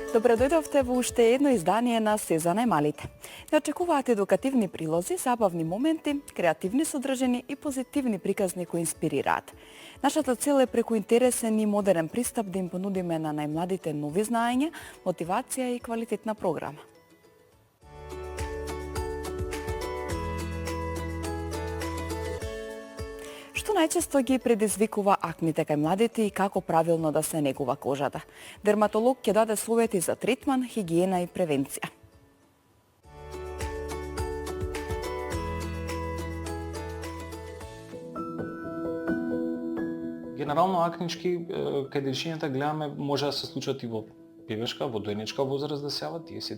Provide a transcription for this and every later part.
Добре дојдовте во уште едно издание на Се за најмалите. Не очекуваат едукативни прилози, забавни моменти, креативни содржини и позитивни приказни кои инспирираат. Нашата цел е преку интересен и модерен пристап да им понудиме на најмладите нови знаења, мотивација и квалитетна програма. Што најчесто ги предизвикува акните кај младите и како правилно да се негува кожата? Дерматолог ќе даде совети за третман, хигиена и превенција. Генерално акнички кај дечињата гледаме може да се случат и во бебешка, во дојнечка возраст да се јават, тие се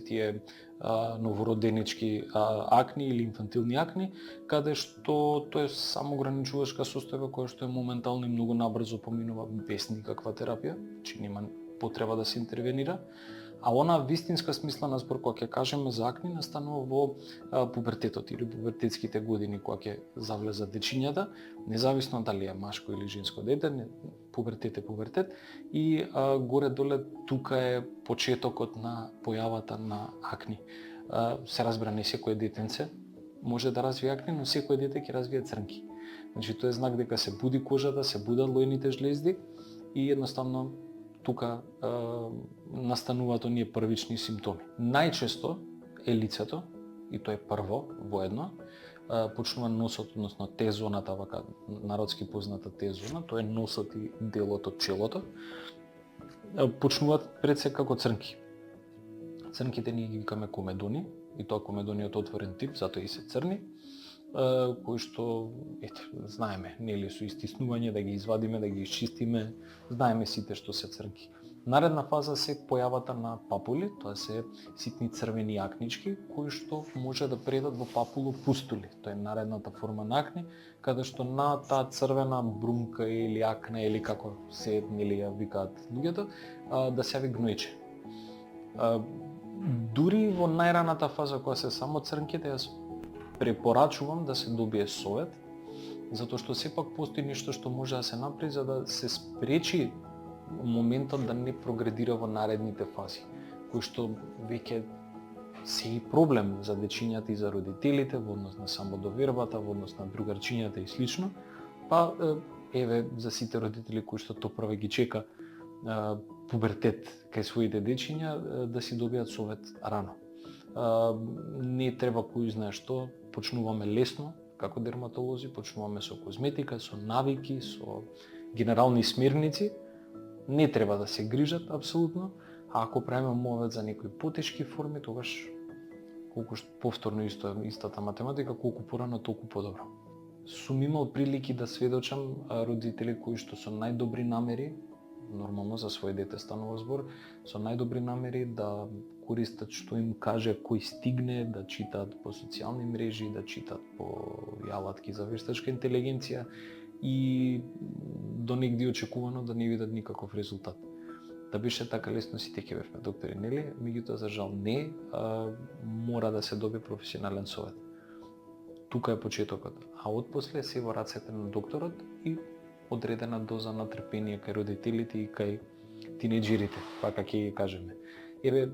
новороденички акни или инфантилни акни, каде што тоа е самоограничувачка состојба која што е моментално и многу набрзо поминува без никаква терапија, че нема потреба да се интервенира. А она вистинска смислена збор која ќе кажеме за акни настанува во пубертетот или пубертетските години кога ќе завлезат дечињата, независно дали е машко или женско дете, пубертет е пубертет и горе-доле тука е почетокот на појавата на акни. Се разбира, не секој детенце може да развие акни, но секој дете ќе развие црнки. Значи тоа е знак дека се буди кожата, се будат лојните жлезди и едноставно тука настануваат оние првични симптоми. Најчесто е лицето, и тоа е прво, воедно, почнува носот, односно Т-зоната, вака народски позната Т-зона, тоа е носот и делот од челото, почнуваат пред се како црнки. Црнките ние ги викаме комедони, и тоа комедониот отворен тип, затоа и се црни, кои што, знаеме, нели со истиснување, да ги извадиме, да ги изчистиме, знаеме сите што се црнки. Наредна фаза се појавата на папули, тоа се ситни црвени акнички, кои што може да предат во папулопустули. Тоа е наредната форма на акни, каде што на таа црвена брунка или акна, или како се нели ја викаат луѓето, да се јави гнојче. Дури во најраната фаза кога се само црнките, јас препорачувам да се добие совет, затоа што сепак постои нешто што може да се направи за да се спречи моментот да не прогредира во наредните фази, кои што веќе се и проблем за дечињата и за родителите во однос на самодовербата, во однос на другарчињата и слично. Па еве за сите родители кои што топрве ги чека пубертет кај своите дечиња да си добијат совет рано. Не треба кој знае што, почнуваме лесно како дерматолози, почнуваме со козметика, со навики, со генерални смерници. Не треба да се грижат апсолутно, а ако правиме мовет за некои потешки форми, тогаш колку повторно истата математика, колку порано толку подобро. Сум имал прилики да сведочам родители кои што со најдобри намери, нормално за своје дете станува збор, со најдобри намери да користат што им каже кој стигне, да читаат по социјални мрежи, да читаат по јалатки за вештачка интелигенција и до негде очекувано да не видат никаков резултат. Да беше така лесно сите ќе бевме доктори, нели? Меѓутоа за жал не, мора да се добие професионален совет. Тука е почетокот, а отпосле се во рацете на докторот и одредена доза на трпение кај родителите и кај тинеџерите, вака ќе ги кажеме. Еве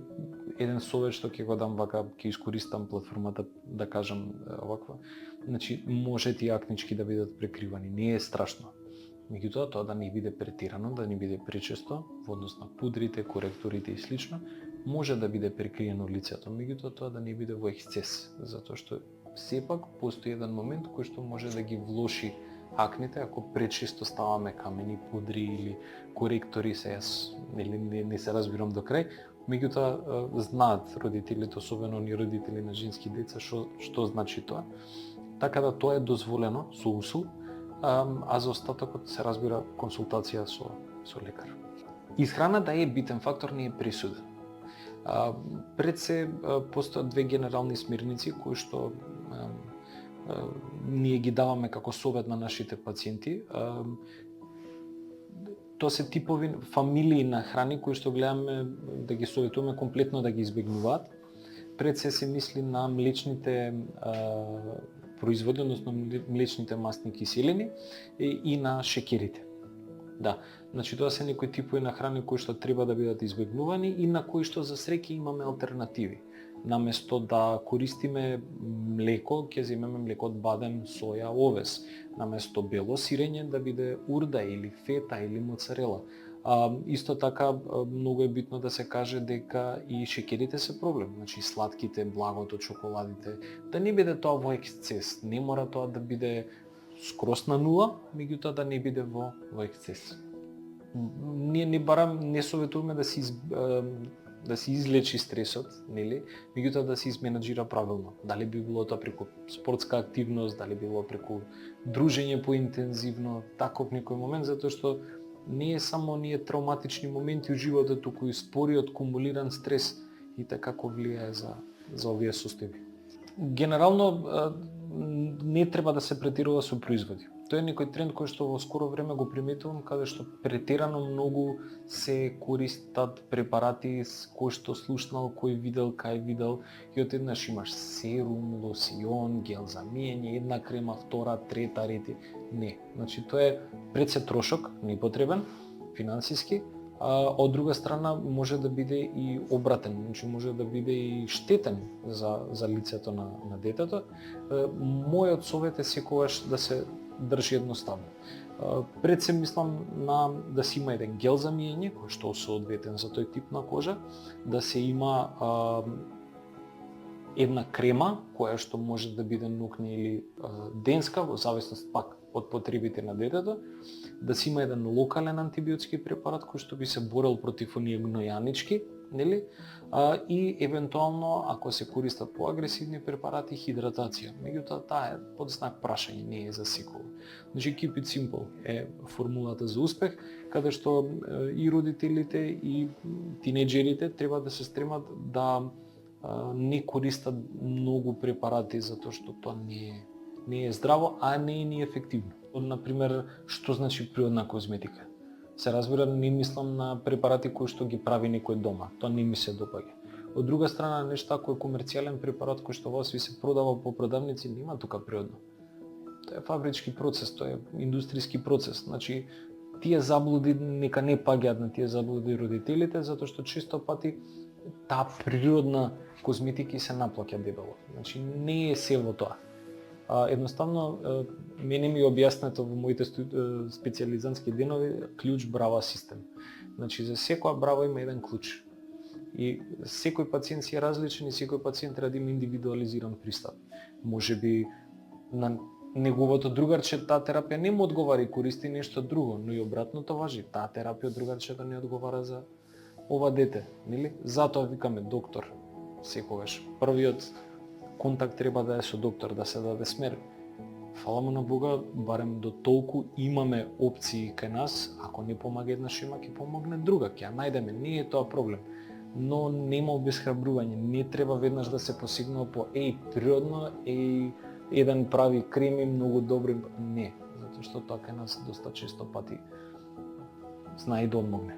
еден совет што ќе го дам вака, ќе искористам платформата да кажам оваква. Значи може тие акнички да бидат прекривани, не е страшно. Меѓутоа тоа да не биде претирано, да не биде пречесто во однос на пудрите, коректорите и слично, може да биде прекриено лицето, меѓутоа тоа да не биде во ексцес, затоа што сепак постои еден момент кој што може да ги влоши акните ако пречесто ставаме камени, пудри или коректори, се јас не се разбирам до крај, меѓутоа знаат родителите, особено оние родители на женски деца, што значи тоа. Така да тоа е дозволено со усул, а за остатокот се разбира консултација со лекар. Исхраната е битен фактор, не е присуден. Пред се постојат две генерални смерници кои што ние ги даваме како совет на нашите пациенти. Тоа се типови фамилии на храни кои што гледаме да ги советуваме комплетно да ги избегнуваат. Пред се мисли на млечните производи, односно млечните масни киселини и на шекерите. Да, значи тоа се некои типови на храни кои што треба да бидат избегнувани и на кои што за среќа имаме алтернативи. Наместо да користиме млеко, ќе земеме млеко од бадем, соја, овес. Наместо бело сирење да биде урда или фета или моцарела. Исто така многу е битно да се каже дека и шеќерите се проблем, значи сладките, благото, чоколадите, да не биде тоа во ексцес. Не мора тоа да биде скрос на нула, меѓутоа да не биде во ексцес. Ние не советуваме да се излечи стресот, нели? Меѓутоа да се изменаџира правилно. Дали би било тоа преку спортска активност, дали било преку дружење поинтензивно, таков некој момент, затоа што не е само оние травматични моменти у животот, туку и спориот кумулиран стрес и така како влијае за овие состојби. Генерално не треба да се претирува со производи. Тоа е некој тренд кој што во скоро време го приметувам, каде што претерано многу се користат препарати кои што слушнал, кој видел, кај видел, и одеднаш имаш серум, лосион, гел за миење, една крема, втора, трета, рети. Не, значи тоа е пред се трошок, непотребен, финансиски, а од друга страна може да биде и обратен, значи може да биде и штетен за лицето на детето. Мојот совет е секогаш да се држи едноставно. Пред се мислам на да се има еден гел за миење, кој што е соодветен за тој тип на кожа, да се има една крема која што може да биде нокни или денска, во зависност пак од потребите на детето, да се има еден локален антибиотски препарат кој што би се борел против оние гнојанички, нели? И евентуално ако се користат поагресивни препарати, хидратација. Меѓутоа таа е под знак прашање, не е за секој. Значи keep it simple е формулата за успех, каде што и родителите и тинеџерите треба да се стремат да не користат многу препарати затоа што тоа не е здраво, а не е ни ефективно. Например, што значи природна козметика? Се разбира, не мислам на препарати кои што ги прави некој дома. Тоа не ми се допаѓа. Од друга страна, нешто ако е комерцијален препарат кој што во сви се продава по продавници, нема тука природно. Тоа е фабрички процес, тоа е индустријски процес. Значи, тие заблуди нека не паѓаат на тие заблуди родителите, затоа што често пати таа природна козметика се наплаќа дебело. Значи, не е се во тоа. Едноставно, мене ми објаснето во моите специјализантски денови клjuč брава систем. Значи, за секоја брава има еден клjuč. И секој пациент си е различен и секој пациент треба да има индивидуализиран пристап. Можеби на неговото другарче таа терапија не му одговара и користи нешто друго, но и обратното важи. Таа терапија другарчето не одговара за ова дете, нели? Затоа викаме доктор секогаш. Првиот контакт треба да е со доктор, да се даде смер. Фала му на Бога, барем до толку имаме опции кај нас, ако не помага една шема, ќе помогне друга, ќе ја најдеме, не е тоа проблем. Но нема обесхрабрување, не треба веднаш да се посегнува по природно, еден прави креми многу добри, не, затоа што тоа кај нас доста често пати знае да одмогне.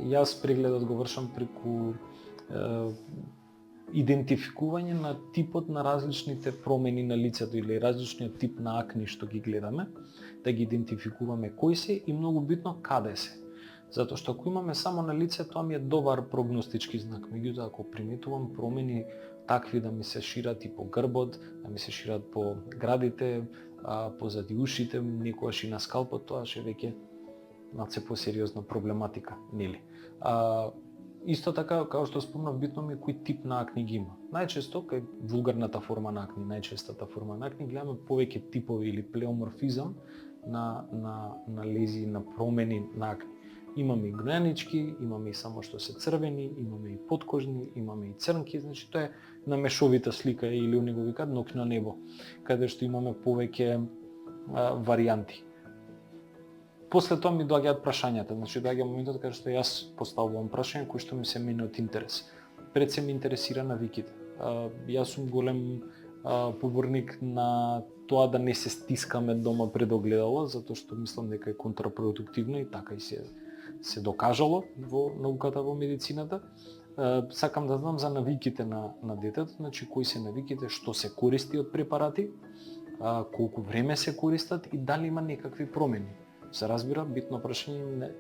Јас прегледот го вршам преку идентификување на типот на различните промени на лицето или различниот тип на акни што ги гледаме, да ги идентификуваме кои се и многу битно каде се. Затоа што ако имаме само на лице, тоа ми е добар прогностички знак. Меѓутоа, ако приметувам промени такви да ми се шират и по грбот, да ми се шират по градите, позади ушите, некојаш и на скалпот, тоа ше веќе малце посериозна проблематика, нели? Исто така, како што спомнав, битно ми е кој тип на акни ги има. Најчесто, кај вулгарната форма на акни, најчестата форма на акни, гледаме повеќе типови или плеоморфизам на лезии, на промени на акни. Имаме и гнојанички, имаме и само што се црвени, имаме и подкожни, имаме и црнки, значи тоа е на мешовита слика или у него викаат ноќно небо, каде што имаме повеќе варијанти. После тоа ми доаѓаат прашањата, значи доаѓа моментот кога што јас поставувам прашања кои што ми се мене од интерес. Пред се ме интересира навиките. Јас сум голем поборник на тоа да не се стискаме дома пред огледало, затоа што мислам дека е контрапродуктивно и така и се докажало во науката, во медицината. Сакам да знам за навиките на детето, значи кои се навиките, што се користи од препарати, колку време се користат и дали има некакви промени. се разбира, битно прашање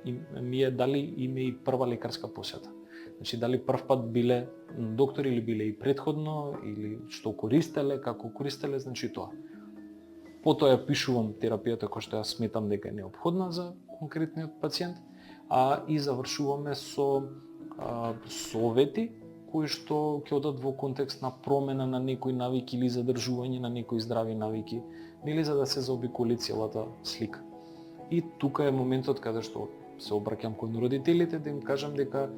ми е дали име и прва лекарска посета. Значи, дали прв пат биле доктори или биле и предходно, или што користеле, како користеле, значи тоа. Потоа ја пишувам терапијата која што ја сметам дека е неопходна за конкретниот пациент, и завршуваме со совети кои што ќе одат во контекст на промена на некои навики или задржување на некои здрави навики, нели, за да се заобиколи целата слика. И тука е моментот каде што се обраќам кон родителите да им кажам дека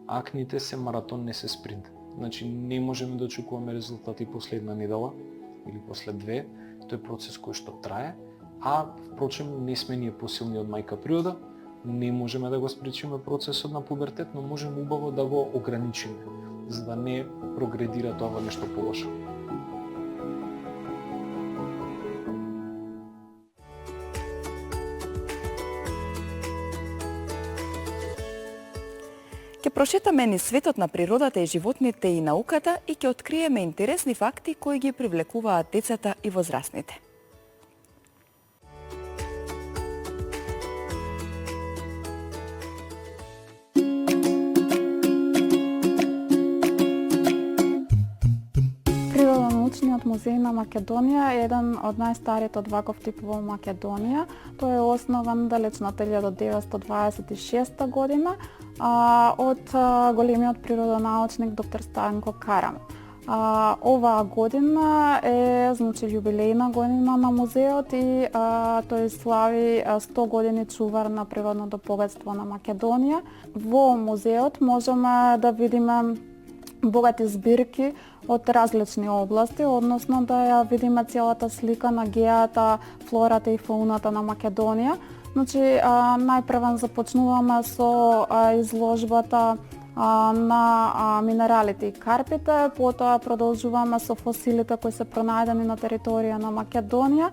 акните се маратон, не се спринт. Значи не можеме да очекуваме резултати последна недела или после две. Тој е процес кој што трае, впрочем не сме ние посилни од мајка природа, не можеме да го спречиме процесот на пубертет, но можеме убаво да го ограничиме, за да не прогредира тоа во нешто полошо. Ќе прошетаме низ светот на природата и животните и науката и ќе откриеме интересни факти кои ги привлекуваат децата и возрастните. Природонаучниот музеј на Македонија е еден од најстарите од ваков тип во Македонија. Тој е основан далечната 1926 година од големиот природонаучник доктор Станко Карам. Оваа година е јубилејна година на музеот и тој слави 100 години чувар на природното богатство на Македонија. Во музеот можеме да видиме богати збирки од различни области, односно да ја видиме целата слика на геата, флората и фауната на Македонија. Значи, најпрвен започнуваме со изложбата на минералите и карпите, потоа продолжуваме со фосилите кои се пронајдени на територија на Македонија.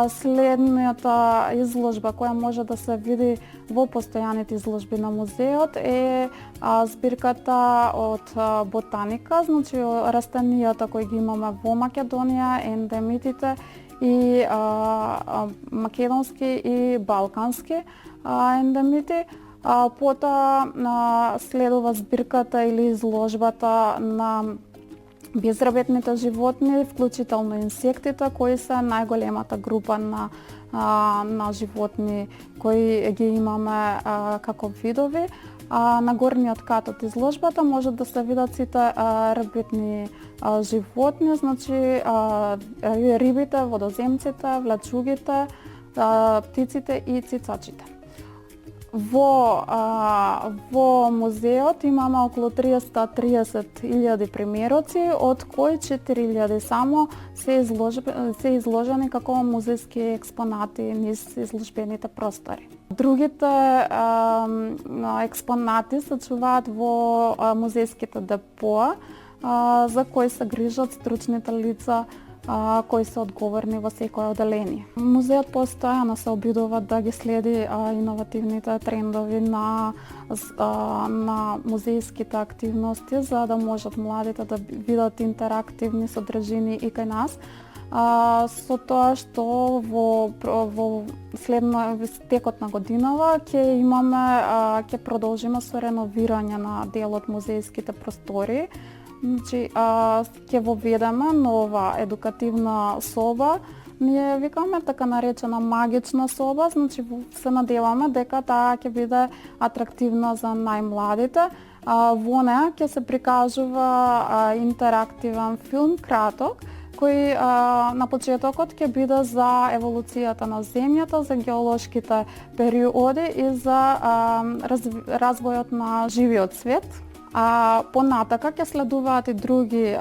Следната изложба која може да се види во постојаните изложби на музеот е збирката од ботаника, значи растенијата кои ги имаме во Македонија, ендемитите и македонски и балкански ендемити. Потоа следува збирката или изложбата на безработните животни, вклучително инсектите, кои се најголемата група на животни кои ги имаме како видови. На горниот кат од изложбата може да се видат сите рибни животни, значи рибите, водоземците, влачугите, птиците и цицачите. Во музеот имаме околу 330.000 примероци, од кои 4.000 само се изложени како музејски експонати низ изложбените простори. Другите експонати се чуваат во музејските депоа, за кои се грижат стручните лица кои се одговорни во секое одделение. Музеот постојано се обидува да ги следи иновативните трендови на музејските активности, за да можат младите да видат интерактивни содржини и кај нас. Со тоа што во текот на годинава ќе продолжиме со реновирање на дел од музејските простори. Значи, ќе воведеме нова едукативна соба. Ние викаме така наречена магична соба, значи се надеваме дека таа ќе биде атрактивна за најмладите. Во неа ќе се прикажува интерактивен филм, краток, кој на почетокот ќе биде за еволуцијата на земјата, за геолошките периоди и за развојот на живиот свет. Понатака ќе следуваат и други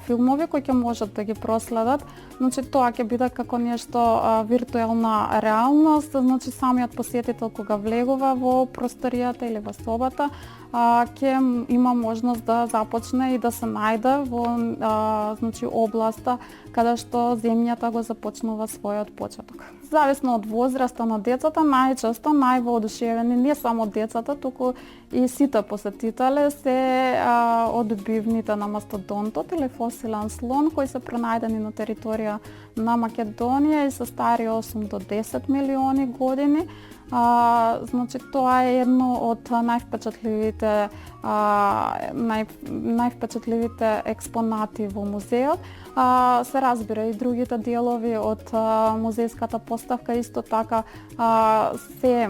филмови кои ќе можат да ги проследат. Значи тоа ќе биде како нешто виртуелна реалност, значи самиот посетител кога влегува во просторијата или во собата, ќе има можност да започне и да се најде во значи областа каде што земјата го започнува својот почеток. Зависно од возраста на децата, најчесто највоодушевени не само децата, туку и сите посетители се од бивните на мастодонтот или фосилен слон кои се пронајдени на територија на Македонија и се стари 8 до 10 милиони години. Значи тоа е едно од највпечатливите експонати во музеот. Се разбира и другите делови од музејската поставка исто така се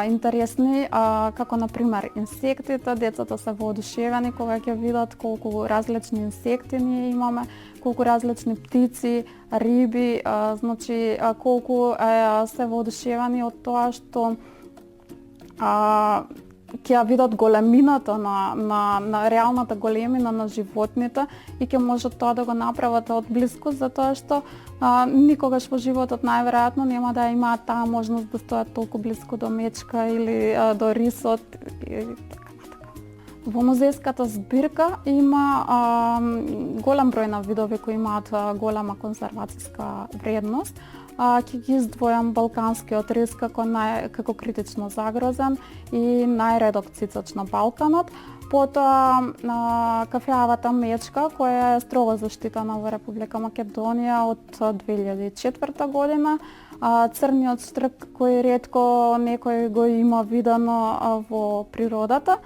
интересни, како на пример инсектите. Децата се воодушевени кога ќе видат колку различни инсекти ние имаме, колку различни птици, риби, значи колку се воодушевени од тоа што ќе ја видат големината на реалната големина на животните и ќе можат тоа да го направат од блиску, затоа што никогаш во животот најверојатно нема да имаат таа можност да стојат толку блиску до мечка или до рисот и така. Во музејската збирка има голем број на видови кои имаат голема конзервацијска вредност. Ќе ги издвојам балканскиот рис како критично загрозен и најредок цицач на Балканот. Потоа кафеавата мечка која е строго заштитена во Република Македонија од 2004 година. Црниот штрк кој ретко некој го има видано во природата.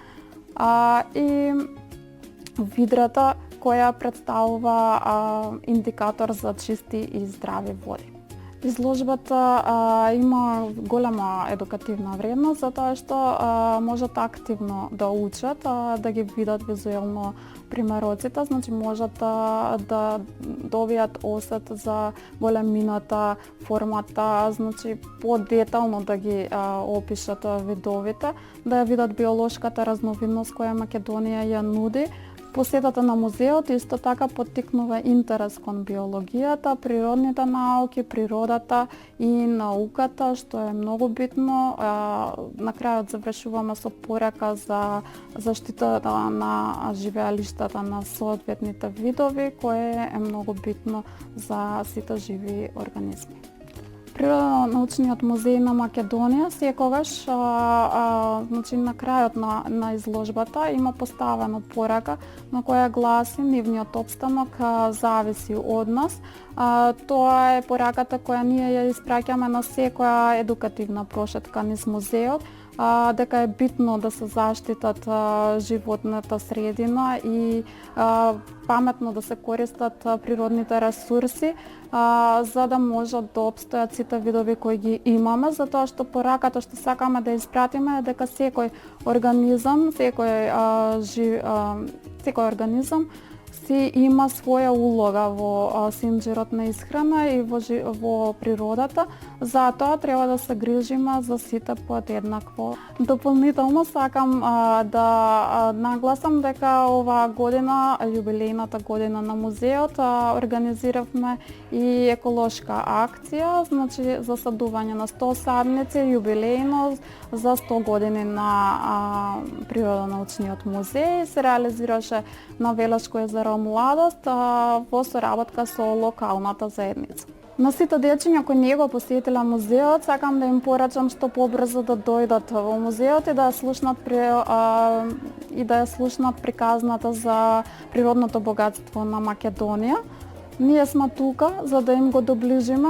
И видрата која представува индикатор за чисти и здрави води. Изложбата има голема едукативна вредност затоа што можат активно да учат, да ги видат визуелно примероците, значи можат да добијат осет за големината, формата, значи подетално да ги опишат видовите, да ја видат биолошката разновидност која Македонија ја нуди. Посетата на музеот исто така поттикнува интерес кон биологијата, природните науки, природата и науката, што е многу битно. На крајот завршуваме со порака за заштитата на живеалиштата на соодветните видови, кое е многу битно за сите живи организми. Природно-научниот музеј на Македонија секогаш значи на крајот на изложбата има поставена порака на која гласи нивниот опстанок зависи од нас. Тоа е пораката која ние ја испраќаме на секоја едукативна прошетка низ музеот, дека е битно да се заштитат животната средина и паметно да се користат природните ресурси, за да можат да опстојат сите видови кои ги имаме, затоа што пораката што сакаме да испратиме е дека секој организам си има своја улога во синџирот на исхрана и во природата, затоа треба да се грижиме за сите подеднакво. Дополнително сакам да нагласам дека оваа година, јубилејната година на музеот, организиравме и еколошка акција, значи засадување на 100 садници, јубилејно за 100 години на Природонаучниот музеј. Се реализираше на Велешко езеро Младост во соработка со локалната заедница. На сите дечиња кои не го посетиле музеот, сакам да им порачам што побрзо да дојдат во музеот и да ја слушнат приказната за природното богатство на Македонија. Ние сме тука за да им го доближиме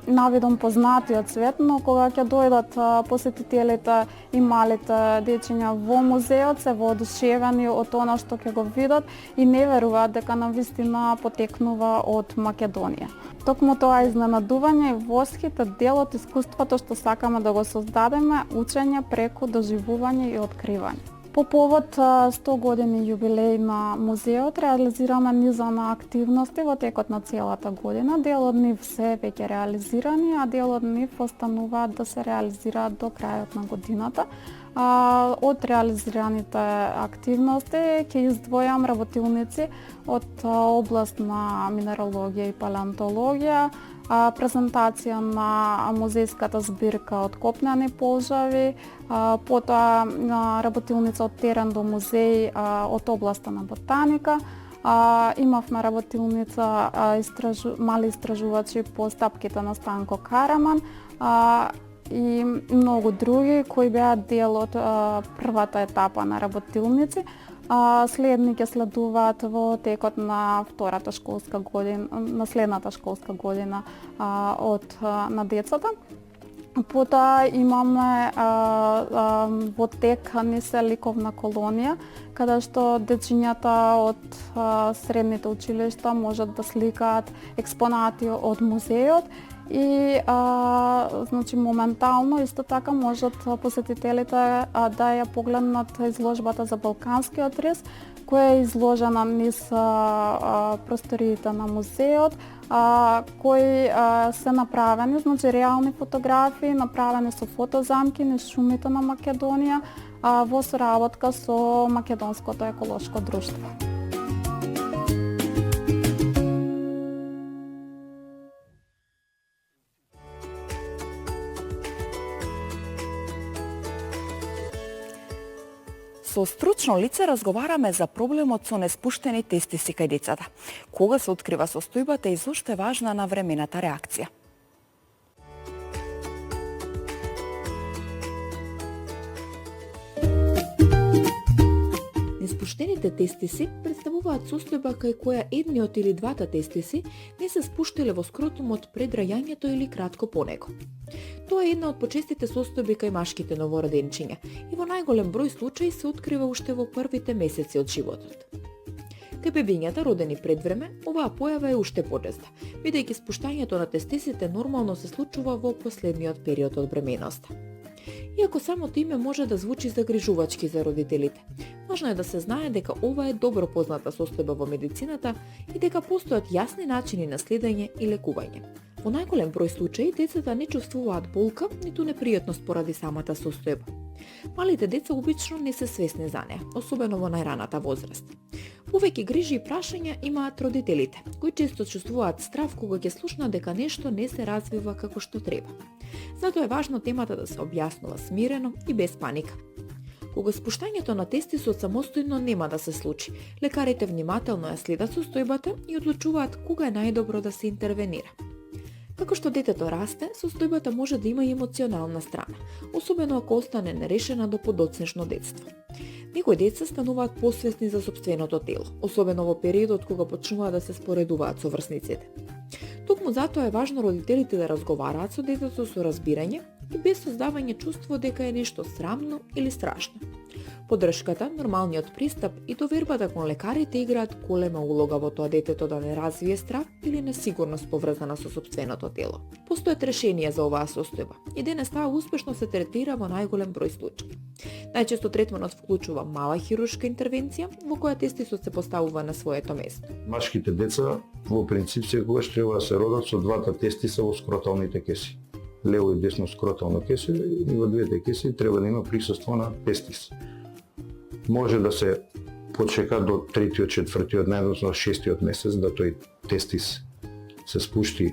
навидом познатиот свет, но кога ќе дојдат посетителите и малите дечиња во музеот, се воодушевени од она што ќе го видат и не веруваат дека навистина потекнува од Македонија. Токму тоа изненадување и восхит е дел од искуството што сакаме да го создадеме, учење преку доживување и откривање. По повод 100 години јубилеј на музеот реализираме низа на активности во текот на целата година. Дел од нив се веќе реализирани, а дел од нив остануваат да се реализираат до крајот на годината. Од реализираните активности ќе издвојам работилници од област на минералогија и палеонтологија, презентација на музејската збирка од копнени полжави, потоа работилница од терен до музеј од областа на ботаника. Имавме работилница мали истражувачи по стапките на Станко Караман и многу други кои беа дел од првата етапа на работилници. Следни ќе следуваат во текот на втората школска година, на следната школска година на децата. Потоа имаме во ТЕК НИСЕ ликовна колонија, каде што дечињата од средните училишта можат да сликаат експонати од музеот и значи моментално исто така можат посетителите да ја погледнат изложбата за балканскиот рез, која е изложена низ просториите на музеот, кои се направени, значи реални фотографии, направени со фотозамки низ шумите на Македонија, во соработка со Македонското еколошко друштво. Со стручно лице разговараме за проблемот со неспуштени тестиси кај децата. Кога се открива состојбата и зошто е важна навремената реакција? Неспуштените тестиси представуваат состојба кај која едниот или двата тестиси не се спуштиле во скротумот пред раѓањето или кратко по него. Тоа е една од почестите состојби кај машките новороденчиња и во најголем број случаи се открива уште во првите месеци од животот. Кај бебињата родени пред време, оваа појава е уште почеста, бидејќи спуштањето на тестисите нормално се случува во последниот период од бременоста. Иако самото име може да звучи загрижувачки за родителите, важно е да се знае дека ова е добро позната состојба во медицината и дека постојат јасни начини на следење и лекување. Во најголем број случаи децата не чувствуваат болка, ниту непријатност поради самата состојба. Малите деца обично не се свесни за неа, особено во најраната возраст. Повеќе грижи и прашања имаат родителите, кои често чувствуваат страв кога ќе слушнат дека нешто не се развива како што треба. Затоа е важно темата да се објаснува смирено и без паника. Кога спуштањето на тестисот самостојно нема да се случи, лекарите внимателно ја следат состојбата и одлучуваат кога е најдобро да се интервенира. Како што детето расте, состојбата може да има и емоционална страна, особено ако остане нерешена до подоцнешно детство. Некои деца стануваат посвесни за сопственото тело, особено во периодот кога почнуваат да се споредуваат со врсниците. Токму затоа е важно родителите да разговараат со детето со разбирање и без создавање чувство дека е нешто срамно или страшно. Поддршката, нормалниот пристап и довербата кон лекарите играат голема улога во тоа детето да не развие страв или несигурност поврзана со сопственото тело. Постојат решенија за оваа состојба и денес таа успешно се третира во најголем број случаи. Најчесто третманот вклучува мала хируршка интервенција во која тестисот се поставува на своето место. Машките деца во принцип секогаш треба да се родат со двата тестиса во скроталните кеси. Лево и десно скротално кесе и во двете кеси треба да има присуство на тестис. Може да се почека до 3-тиот, 4-тиот, најдосно 6-тиот месец да тој тестис се спушти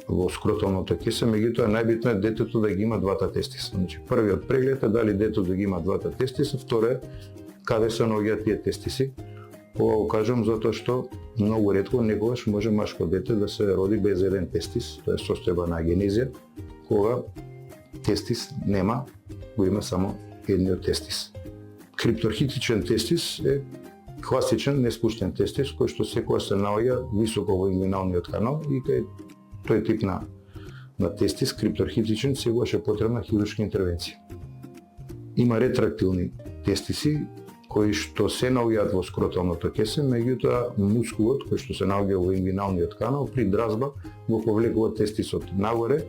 во скроталното кесе, меѓутоа најбитно е детето да ги има двата тестиса. Значи, првиот преглед е дали детето да ги има двата тестиса, второ е каде се наоѓаат тие тестиси. Ова го кажам затоа што многу ретко некогаш може машко дете да се роди без еден тестис, тоа е состојба на агенезија, кога тестис нема, го има само едниот тестис. Крипторхитичен тестис е класичен неспуштен тестис кој што секогаш се наоѓа високо во ингвиналниот канал и кај тој тип на тестис крипторхитичен секогаш е потребна хируршка интервенција. Има ретрактилни тестиси кои што се наоѓаат во скроталното кесе, меѓутоа мускулот кој што се наоѓа во ингвиналниот канал при дразба го повлекува тестисот нагоре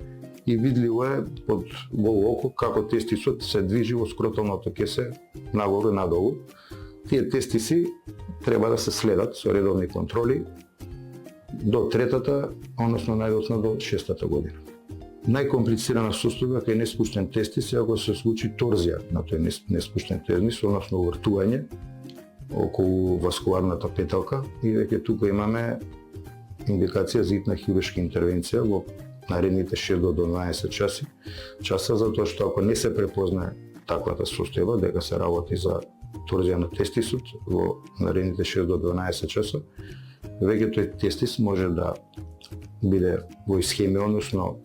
и видливо е под голо око како тестисот се движи во скроталното кесе нагоре надолу. Тие тестиси треба да се следат со редовни контроли до третата, односно најдоцна до 6-та година. Најкомплицирана состојба кај неспуштен тестис е ако се случи торзија на тој неспуштен тестис, односно увртување околу васкуларната петалка и веќе тука имаме индикација за итна хируршка интервенција во наредните 6 до 12 часа, затоа што ако не се препознае таквата состојба, дека се работи за торзија на тестисот во наредните 6 до 12 часа, веќе тој тестис може да биде во исхемија, односно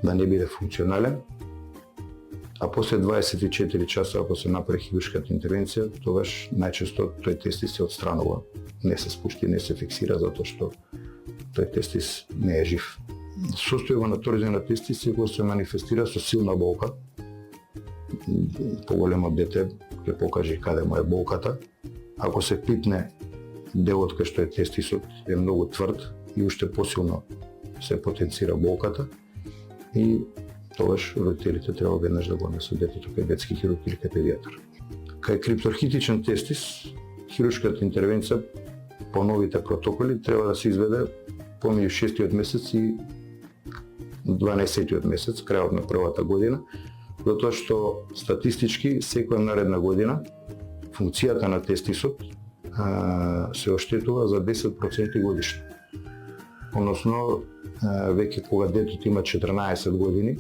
да не биде функционален, а после 24 часа ако се направи хируршката интервенција, тогаш најчесто тој тестис се отстранува, не се спушти, не се фиксира затоа што тој тестис не е жив. Состојба на торзија на тестиси која се манифестира со силна болка. Поголемо дете ќе покаже каде му е болката. Ако се пипне делот кај што е тестисот е многу тврд и уште посилно се потенцира болката и тогаш родителите треба веднаш да го несат детето кај детски хирург или кај педијатар. Кај крипторхитичен тестис, хируршката интервенција по новите протоколи треба да се изведе помеѓу 6-тиот месец и 12-тиот месец, крајот на првата година, затоа што статистички секоја наредна година функцијата на тестисот се оштетува за 10% годишно. Односно, веќе кога детето има 14 години,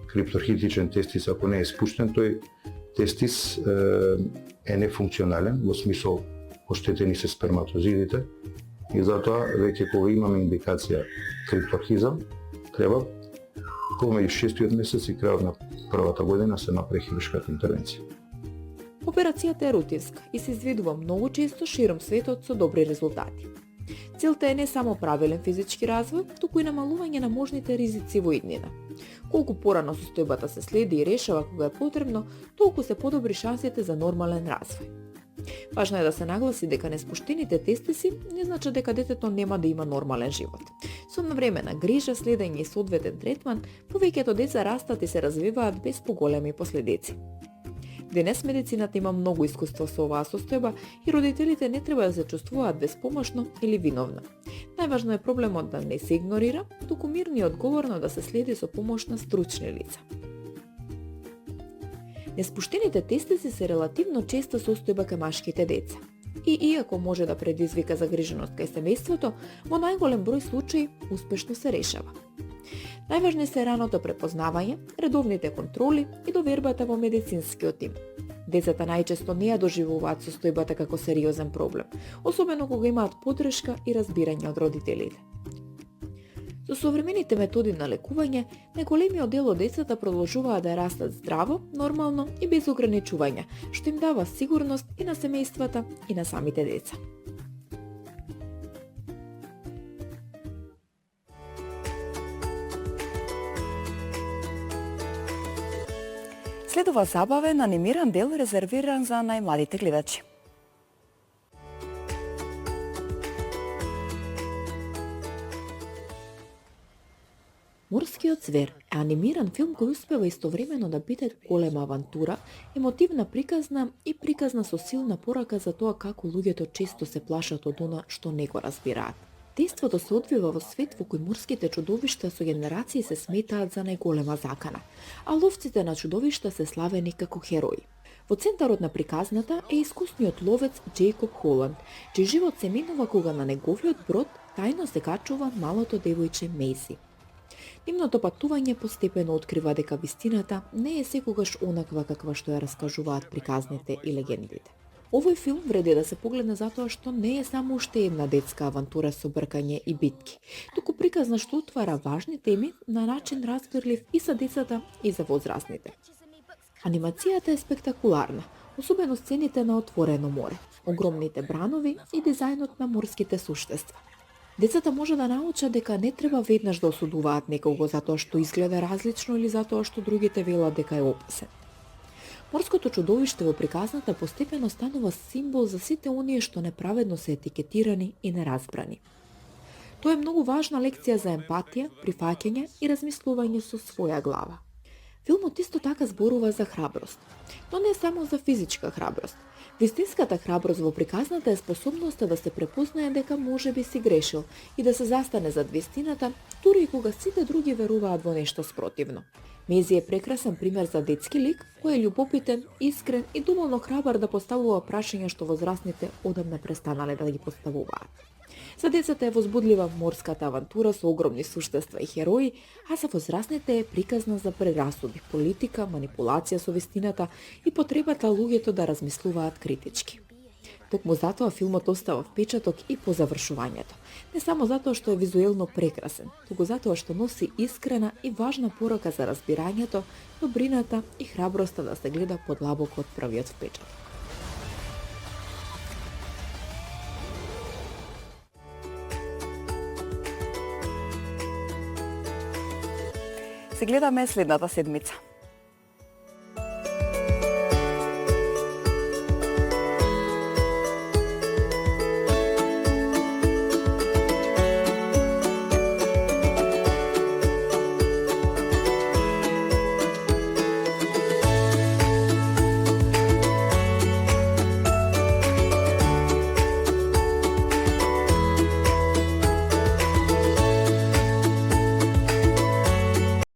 крипторхитичен тестис ако не е спуштен, тој тестис е нефункционален, во смисол оштетени се сперматозидите и затоа веќе кога имаме индикација крипторхизам, треба помеѓу 6-тиот месец и крајот на првата година се направи хируршката интервенција. Операцијата е рутинска и се изведува многу често широм светот со добри резултати. Целта е не само правилен физички развој, туку и намалување на можните ризици во иднина. Колку порано состојбата се следи и решава кога е потребно, толку се подобри шансите за нормален развој. Важно е да се нагласи дека неспуштените тестиси не значат дека детето нема да има нормален живот. Со навремена грижа, следење и соодветен третман, повеќето деца растат и се развиваат без поголеми последици. Денес медицината има многу искуство со оваа состојба и родителите не треба да се чувствуваат безпомошно или виновно. Најважно е проблемот да не се игнорира, туку мирно и одговорно да се следи со помош на стручни лица. Неспуштените тестиси се релативно честа состојба кај машките деца. И иако може да предизвика загриженост кај семејството, во најголем број случаи успешно се решава. Најважни се раното препознавање, редовните контроли и довербата во медицинскиот тим. Децата најчесто не ја доживуваат состојбата како сериозен проблем, особено кога имаат поддршка и разбирање од родителите. Со современите методи на лекување, најголемиот дел од децата продолжуваат да растат здраво, нормално и без ограничувања, што им дава сигурност и на семејствата и на самите деца. Следува забавен анимиран дел резервиран за најмладите гледачи. Морскиот звер е анимиран филм кој успева истовремено да биде голема авантура, емотивна приказна и приказна со силна порака за тоа како луѓето често се плашат од она што не го разбираат. Дејството се одвива во свет во кој морските чудовишта со генерации се сметаат за најголема закана, а ловците на чудовишта се славени како херои. Во центарот на приказната е искусниот ловец Џејкоб Холанд, чиј живот се минува кога на неговиот брод тајно се качува малото девојче Мейси. Нивното патување постепено открива дека вистината не е секогаш онаква каква што ја раскажуваат приказните и легендите. Овој филм вреди да се погледне затоа што не е само уште една детска авантура со бркање и битки, туку приказна што отвара важни теми на начин разбирлив и за децата и за возрастните. Анимацијата е спектакуларна, особено сцените на отворено море, огромните бранови и дизајнот на морските суштества. Децата може да научат дека не треба веднаш да осудуваат некого затоа што изгледа различно или затоа што другите велат дека е опасен. Морското чудовиште во приказната постепено станува символ за сите оние што неправедно се етикетирани и неразбрани. Тоа е многу важна лекција за емпатија, прифаќање и размислување со своја глава. Филмот исто така зборува за храброст, но не само за физичка храброст. Вистинската храброст во приказната е способноста да се препознае дека може би си грешил и да се застане зад вистината, дури и кога сите други веруваат во нешто спротивно. Мези е прекрасен пример за детски лик кој е љубопитен, искрен и доволно храбар да поставува прашања што возрастните одамна престанале да ги поставуваат. За децата е возбудлива морската авантура со огромни суштества и херои, а за возрастните е приказна за прерасуди, политика, манипулација со вистината и потребата луѓето да размислуваат критички. Токму затоа филмот остава впечаток и по завршувањето. Не само затоа што е визуелно прекрасен, туку затоа што носи искрена и важна порака за разбирањето, добрината и храброста да се гледа подлабоко од првиот впечаток. Се гледаме следната седмица.